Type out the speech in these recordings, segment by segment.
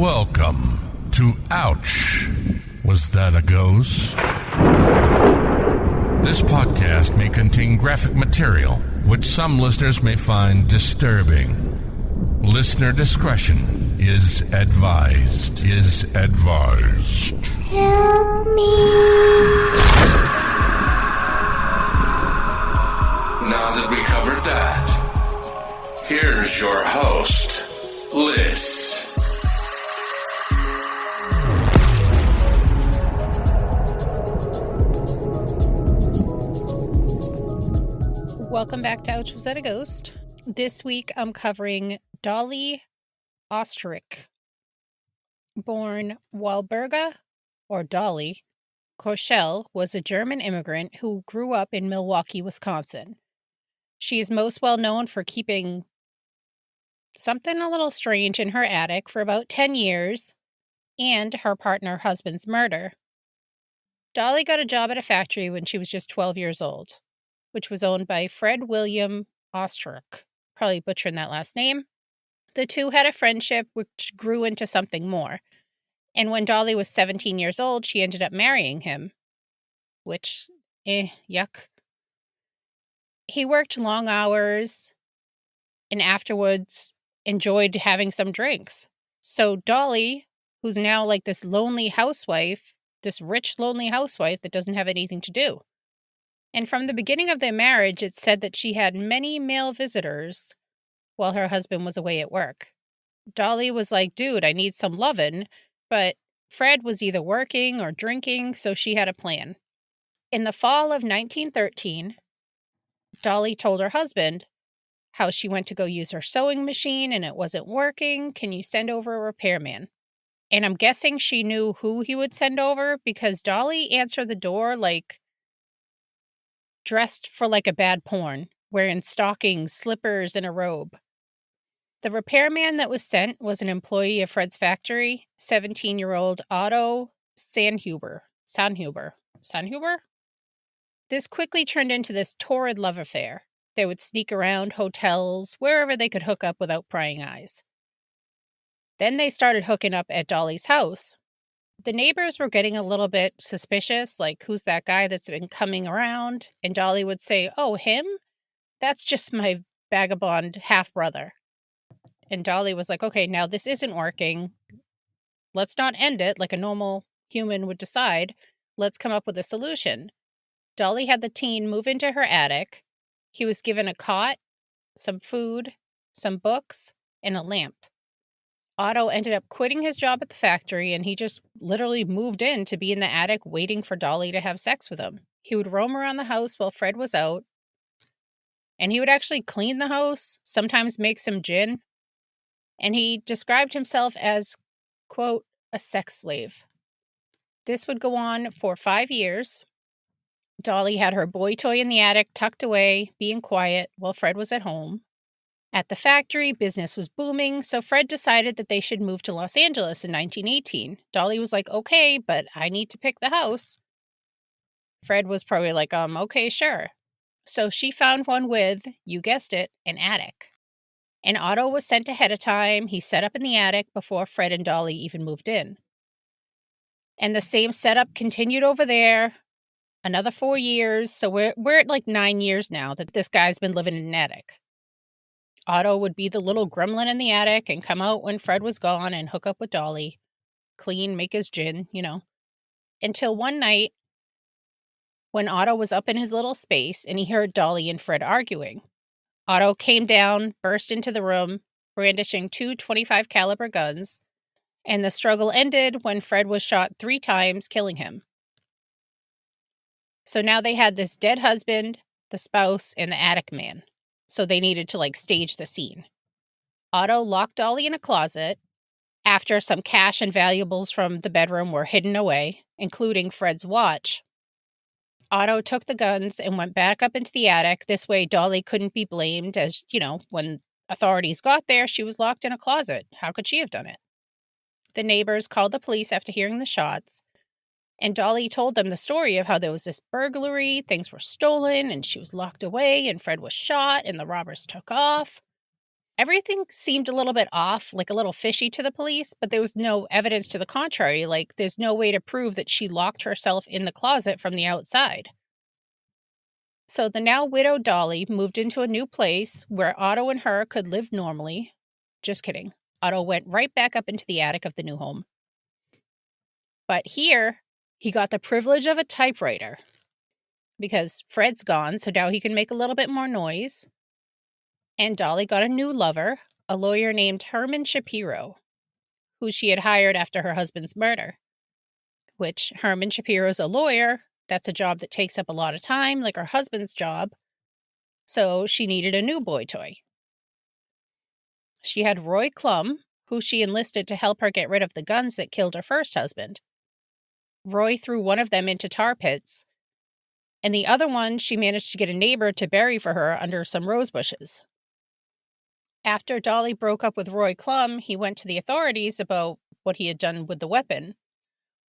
Welcome to Ouch. Was that a ghost? This podcast may contain graphic material, which some listeners may find disturbing. Listener discretion is advised. Help me. Now that we covered that, here's your host, Liz. Welcome back to Ouch, Was That a Ghost? This week I'm covering Dolly Oesterreich. Born Walburga, or Dolly, Koschel was a German immigrant who grew up in Milwaukee, Wisconsin. She is most well known for keeping something a little strange in her attic for about 10 years and her husband's murder. Dolly got a job at a factory when she was just 12 years old, which was owned by Fred William Oesterreich. Probably butchering that last name. The two had a friendship which grew into something more. And when Dolly was 17 years old, she ended up marrying him. Which, yuck. He worked long hours and afterwards enjoyed having some drinks. So Dolly, who's now like this lonely housewife, this rich, lonely housewife that doesn't have anything to do. And from the beginning of their marriage, it said that she had many male visitors while her husband was away at work. Dolly was like, dude, I need some lovin', but Fred was either working or drinking, so she had a plan. In the fall of 1913, Dolly told her husband how she went to go use her sewing machine and it wasn't working. Can you send over a repairman? And I'm guessing she knew who he would send over because Dolly answered the door like dressed for like a bad porn, wearing stockings, slippers, and a robe. The repairman that was sent was an employee of Fred's factory, 17-year-old Otto Sanhuber. This quickly turned into this torrid love affair. They would sneak around hotels, wherever they could hook up without prying eyes. Then they started hooking up at Dolly's house. The neighbors were getting a little bit suspicious, like, who's that guy that's been coming around? And Dolly would say, oh, him? That's just my vagabond half-brother. And Dolly was like, okay, now this isn't working. Let's not end it like a normal human would decide. Let's come up with a solution. Dolly had the teen move into her attic. He was given a cot, some food, some books, and a lamp. Otto ended up quitting his job at the factory, and he just literally moved in to be in the attic waiting for Dolly to have sex with him. He would roam around the house while Fred was out, and he would actually clean the house, sometimes make some gin, and he described himself as, quote, a sex slave. This would go on for 5 years. Dolly had her boy toy in the attic tucked away, being quiet, while Fred was at home. At the factory, business was booming, so Fred decided that they should move to Los Angeles in 1918. Dolly was like, okay, but I need to pick the house. Fred was probably like, okay, sure. So she found one with, you guessed it, an attic. And Otto was sent ahead of time. He set up in the attic before Fred and Dolly even moved in. And the same setup continued over there. Another 4 years, so we're at like 9 years now that this guy's been living in an attic. Otto would be the little gremlin in the attic and come out when Fred was gone and hook up with Dolly, clean, make his gin, until one night when Otto was up in his little space and he heard Dolly and Fred arguing. Otto came down, burst into the room, brandishing 2 .25 caliber guns, and the struggle ended when Fred was shot 3 times, killing him. So now they had this dead husband, the spouse, and the attic man. So they needed to stage the scene. Otto locked Dolly in a closet after some cash and valuables from the bedroom were hidden away, including Fred's watch. Otto took the guns and went back up into the attic. This way Dolly couldn't be blamed as, when authorities got there, she was locked in a closet. How could she have done it? The neighbors called the police after hearing the shots. And Dolly told them the story of how there was this burglary, things were stolen, and she was locked away, and Fred was shot, and the robbers took off. Everything seemed a little bit off, like a little fishy to the police, but there was no evidence to the contrary. Like, there's no way to prove that she locked herself in the closet from the outside. So the now widowed Dolly moved into a new place where Otto and her could live normally. Just kidding. Otto went right back up into the attic of the new home. But here, he got the privilege of a typewriter because Fred's gone, so now he can make a little bit more noise. And Dolly got a new lover, a lawyer named Herman Shapiro, who she had hired after her husband's murder. Which, Herman Shapiro's a lawyer. That's a job that takes up a lot of time, like her husband's job. So she needed a new boy toy. She had Roy Klum, who she enlisted to help her get rid of the guns that killed her first husband. Roy threw one of them into tar pits, and the other one she managed to get a neighbor to bury for her under some rose bushes. After Dolly broke up with Roy Klum, he went to the authorities about what he had done with the weapon.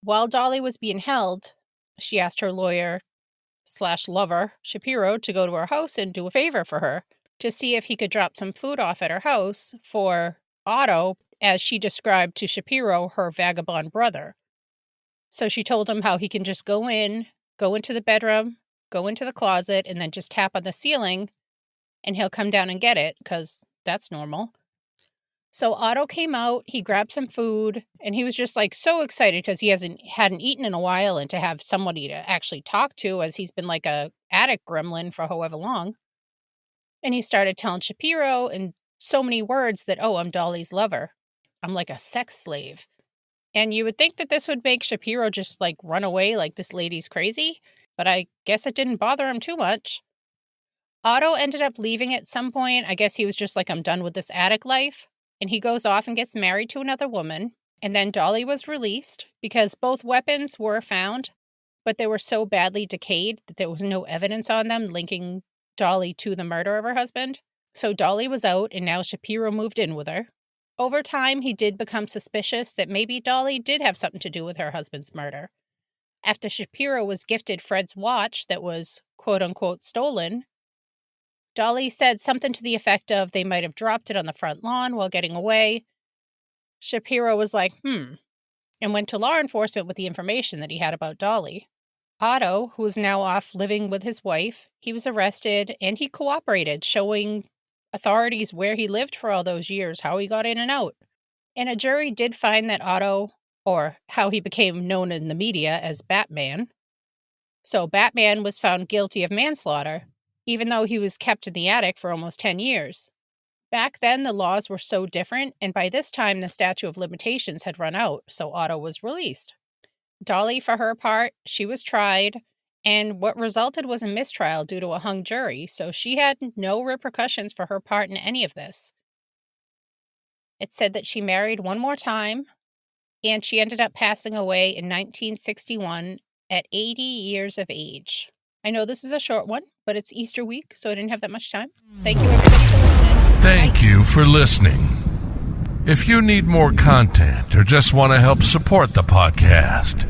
While Dolly was being held, she asked her lawyer/lover, Shapiro, to go to her house and do a favor for her to see if he could drop some food off at her house for Otto, as she described to Shapiro, her vagabond brother. So she told him how he can just go into the bedroom, go into the closet, and then just tap on the ceiling, and he'll come down and get it, because that's normal. So Otto came out, he grabbed some food, and he was just like so excited because he hadn't eaten in a while, and to have somebody to actually talk to, as he's been like a attic gremlin for however long. And he started telling Shapiro in so many words that, oh, I'm Dolly's lover. I'm like a sex slave. And you would think that this would make Shapiro just like run away like this lady's crazy, but I guess it didn't bother him too much. Otto ended up leaving at some point. I guess he was just like, I'm done with this attic life. And he goes off and gets married to another woman. And then Dolly was released because both weapons were found, but they were so badly decayed that there was no evidence on them linking Dolly to the murder of her husband. So Dolly was out, and now Shapiro moved in with her. Over time, he did become suspicious that maybe Dolly did have something to do with her husband's murder. After Shapiro was gifted Fred's watch that was quote-unquote stolen, Dolly said something to the effect of they might have dropped it on the front lawn while getting away. Shapiro was like, and went to law enforcement with the information that he had about Dolly. Otto, who is now off living with his wife, he was arrested and he cooperated, showing authorities where he lived for all those years, how he got in and out. And a jury did find that Otto, or how he became known in the media as Batman. So Batman was found guilty of manslaughter, even though he was kept in the attic for almost 10 years. Back then, the laws were so different, and by this time, the statute of limitations had run out, so Otto was released. Dolly, for her part, she was tried, and what resulted was a mistrial due to a hung jury, so she had no repercussions for her part in any of this. It said that she married one more time, and she ended up passing away in 1961 at 80 years of age. I know this is a short one, but it's Easter week, so I didn't have that much time. Thank you, everybody, for listening. Thank you for listening. If you need more content or just want to help support the podcast,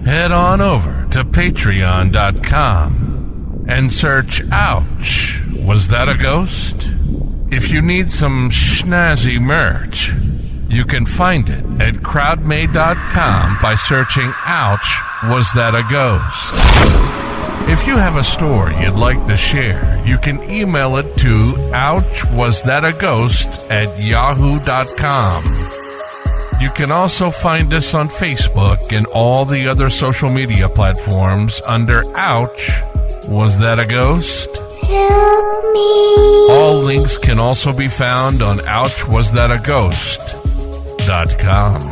head on over to patreon.com and search Ouch, Was That a Ghost? If you need some snazzy merch, you can find it at crowdmade.com by searching Ouch, Was That a Ghost? If you have a story you'd like to share, you can email it to ouchwasthataghost@yahoo.com. You can also find us on Facebook and all the other social media platforms under Ouch, Was That a Ghost? Help me. All links can also be found on ouchwasthataghost.com.